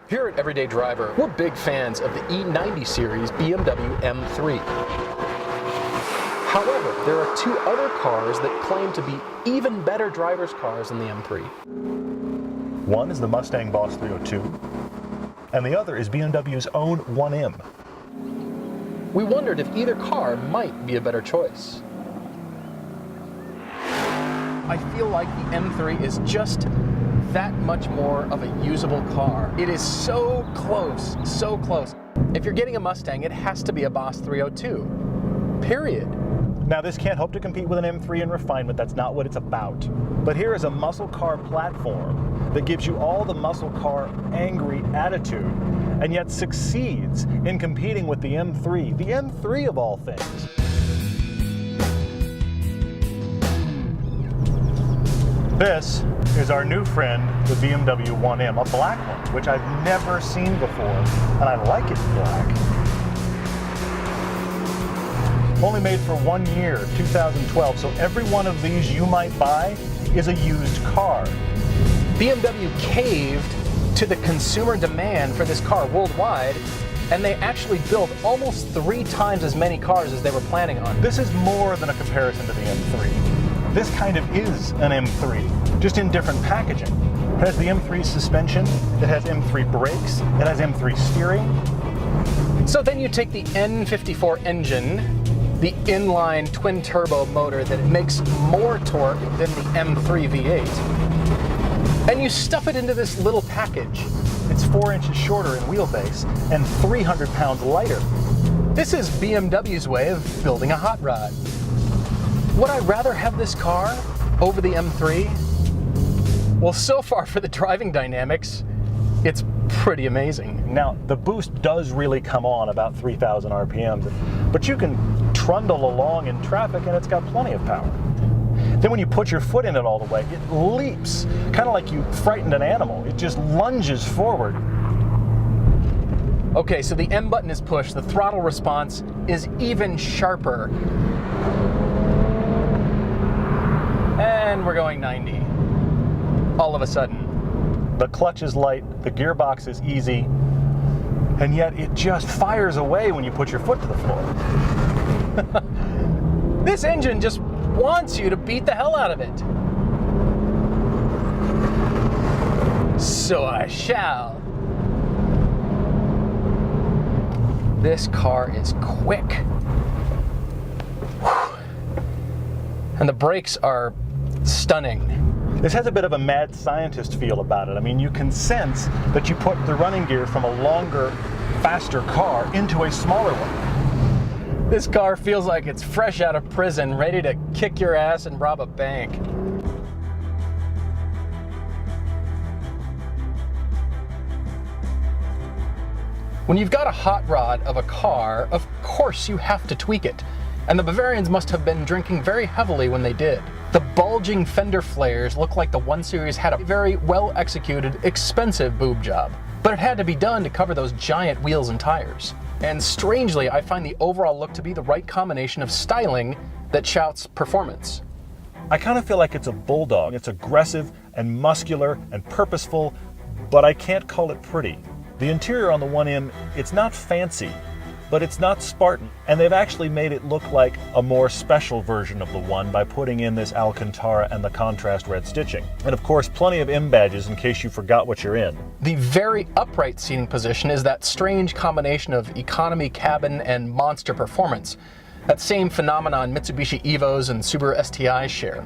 Here at Everyday Driver, we're big fans of the E90 series BMW M3. However, there are two other cars that claim to be even better driver's cars than the M3. One is the Mustang Boss 302, and the other is BMW's own 1M. We wondered if either car might be a better choice. I feel like the M3 is just that much more of a usable car. It is so close, so close. If you're getting a Mustang, it has to be a Boss 302, period. Now this can't hope to compete with an M3 in refinement, that's not what it's about. But here is a muscle car platform that gives you all the muscle car angry attitude, and yet succeeds in competing with the M3 of all things. This is our new friend, the BMW 1M, a black one, which I've never seen before, and I like it black. Only made for 1 year, 2012, so every one of these you might buy is a used car. BMW caved to the consumer demand for this car worldwide, and they actually built almost 3 times as many cars as they were planning on. This is more than a comparison to the M3. This kind of is an M3, just in different packaging. It has the M3 suspension, it has M3 brakes, it has M3 steering. So then you take the N54 engine, the inline twin turbo motor that makes more torque than the M3 V8, and you stuff it into this little package. It's 4 inches shorter in wheelbase and 300 pounds lighter. This is BMW's way of building a hot rod. Would I rather have this car over the M3? Well, so far for the driving dynamics, it's pretty amazing. Now, the boost does really come on about 3,000 RPMs, but you can trundle along in traffic and it's got plenty of power. Then when you put your foot in it all the way, it leaps, kind of like you frightened an animal. It just lunges forward. Okay, so the M button is pushed, the throttle response is even sharper. And we're going 90. All of a sudden. The clutch is light, the gearbox is easy, and yet it just fires away when you put your foot to the floor. This engine just wants you to beat the hell out of it. So I shall. This car is quick. Whew. And the brakes are stunning. This has a bit of a mad scientist feel about it. I mean, you can sense that you put the running gear from a longer, faster car into a smaller one. This car feels like it's fresh out of prison, ready to kick your ass and rob a bank. When you've got a hot rod of a car, of course you have to tweak it. And the Bavarians must have been drinking very heavily when they did. The bulging fender flares look like the 1 Series had a very well-executed, expensive boob job. But it had to be done to cover those giant wheels and tires. And strangely, I find the overall look to be the right combination of styling that shouts performance. I kind of feel like it's a bulldog. It's aggressive and muscular and purposeful, but I can't call it pretty. The interior on the 1M, it's not fancy, but it's not Spartan, and they've actually made it look like a more special version of the one by putting in this Alcantara and the contrast red stitching. And of course, plenty of M badges in case you forgot what you're in. The very upright seating position is that strange combination of economy cabin and monster performance. That same phenomenon Mitsubishi Evos and Subaru STIs share.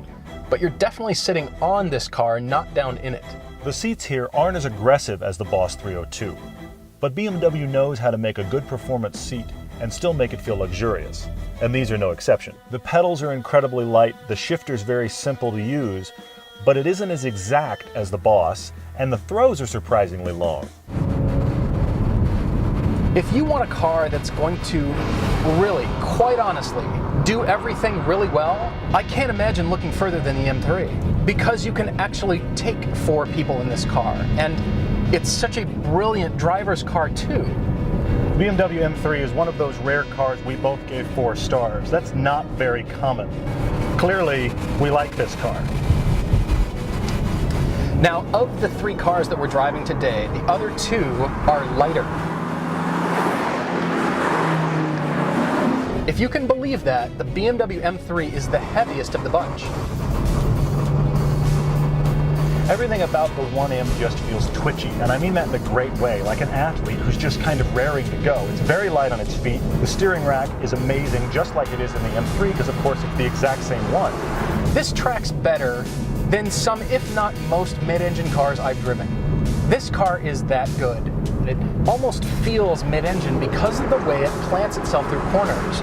But you're definitely sitting on this car, not down in it. The seats here aren't as aggressive as the Boss 302. But BMW knows how to make a good performance seat and still make it feel luxurious, and these are no exception. The pedals are incredibly light, the shifter's very simple to use, but it isn't as exact as the Boss, and the throws are surprisingly long. If you want a car that's going to really, quite honestly, do everything really well, I can't imagine looking further than the M3, because you can actually take 4 people in this car, and it's such a brilliant driver's car too. BMW M3 is one of those rare cars we both gave 4 stars. That's not very common. Clearly, we like this car. Now, of the 3 cars that we're driving today, the other 2 are lighter. If you can believe that, the BMW M3 is the heaviest of the bunch. Everything about the 1M just feels twitchy, and I mean that in a great way, like an athlete who's just kind of raring to go. It's very light on its feet. The steering rack is amazing, just like it is in the M3, because of course it's the exact same one. This tracks better than some, if not most, mid-engine cars I've driven. This car is that good. It almost feels mid-engine because of the way it plants itself through corners.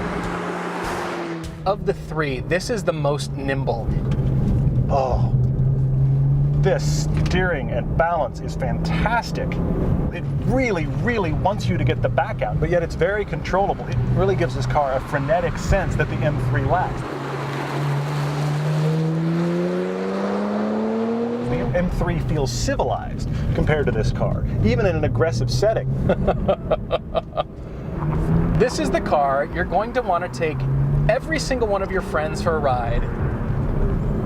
Of the 3, this is the most nimble. Oh, this steering and balance is fantastic. It really, really wants you to get the back out, but yet it's very controllable. It really gives this car a frenetic sense that the M3 lacks. The M3 feels civilized compared to this car, even in an aggressive setting. This is the car you're going to want to take every single one of your friends for a ride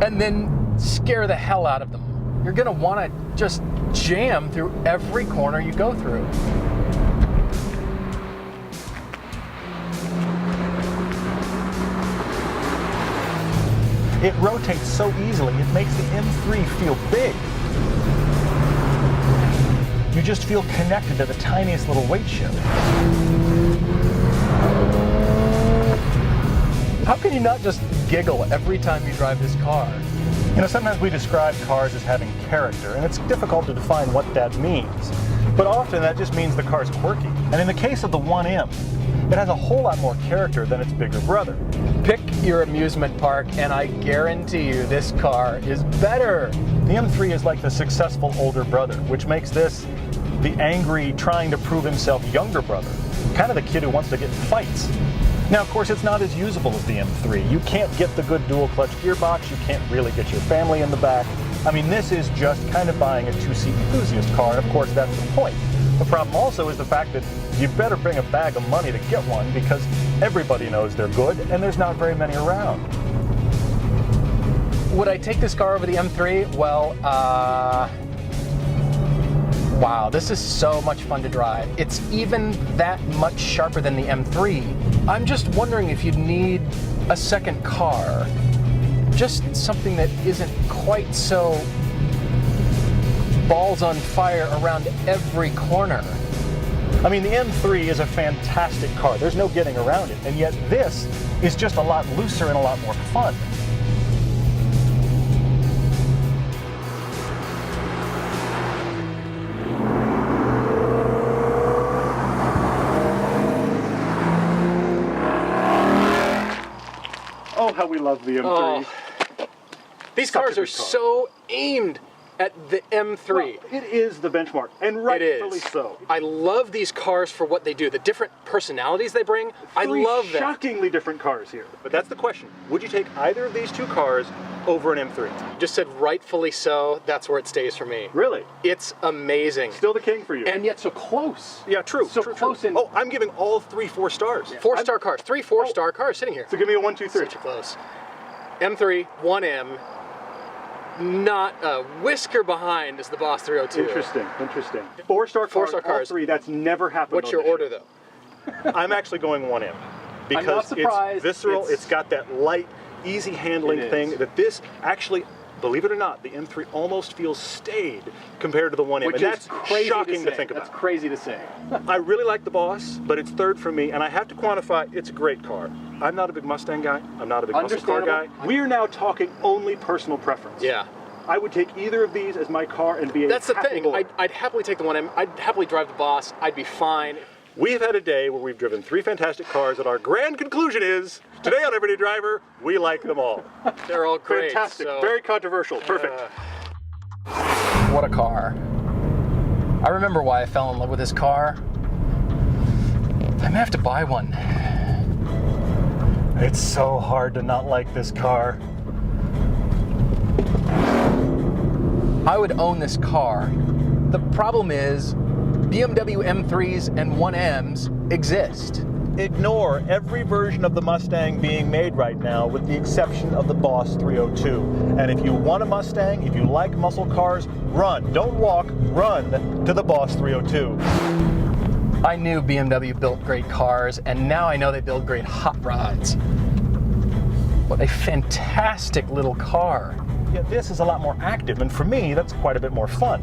and then scare the hell out of them. You're going to want to just jam through every corner you go through. It rotates so easily, it makes the M3 feel big. You just feel connected to the tiniest little weight shift. How can you not just giggle every time you drive this car? You know, sometimes we describe cars as having character, and it's difficult to define what that means. But often that just means the car's quirky. And in the case of the 1M, it has a whole lot more character than its bigger brother. Pick your amusement park, and I guarantee you this car is better. The M3 is like the successful older brother, which makes this the angry, trying to prove himself younger brother. Kind of the kid who wants to get in fights. Now, of course, it's not as usable as the M3. You can't get the good dual clutch gearbox. You can't really get your family in the back. I mean, this is just kind of buying a 2-seat enthusiast car, and of course, that's the point. The problem also is the fact that you better bring a bag of money to get one because everybody knows they're good and there's not very many around. Would I take this car over the M3? Well, wow, this is so much fun to drive. It's even that much sharper than the M3. I'm just wondering if you'd need a second car. Just something that isn't quite so balls on fire around every corner. I mean, the M3 is a fantastic car. There's no getting around it. And yet this is just a lot looser and a lot more fun. Oh, how we love the M3. Oh, these cars are so aimed at the M3. Well, it is the benchmark, and rightfully so. I love these cars for what they do, the different personalities they bring. I love that. Shockingly different cars here. But that's the question. Would you take either of these 2 cars over an M3? Just said rightfully so. That's where it stays for me. Really? It's amazing. Still the king for you. And yet so close. Yeah, true. So true, close. True. Oh, I'm giving all 3 4-stars. Yeah. 4-star cars. 3 4-star cars sitting here. So give me a 1, 2, 3. Such a close. M3, 1M. Not a whisker behind is the Boss 302. Interesting, interesting. 4-star cars, all 3, that's never happened. What's your order, though? I'm actually going 1M. Because I'm not surprised. It's visceral, it's got that light, easy handling thing that this actually, believe it or not, the M3 almost feels staid compared to the 1M. Which and that's is crazy shocking to think about. That's crazy to say. I really like the Boss, but it's third for me, and I have to quantify, it's a great car. I'm not a big Mustang guy. I'm not a big muscle car guy. We're now talking only personal preference. Yeah. I would take either of these as my car and be a That's the happy thing. boy. I'd happily take the 1M. I'd happily drive the Boss. I'd be fine. We've had a day where we've driven 3 fantastic cars, and our grand conclusion is, today on Everyday Driver, we like them all. They're all great. Fantastic. So. Very controversial. Perfect. What a car. I remember why I fell in love with this car. I may have to buy one. It's so hard to not like this car. I would own this car. The problem is BMW M3s and 1Ms exist. Ignore every version of the Mustang being made right now with the exception of the Boss 302. And if you want a Mustang, if you like muscle cars, run. Don't walk, run to the Boss 302. I knew BMW built great cars, and now I know they build great hot rods. What a fantastic little car. Yeah, this is a lot more active, and for me, that's quite a bit more fun.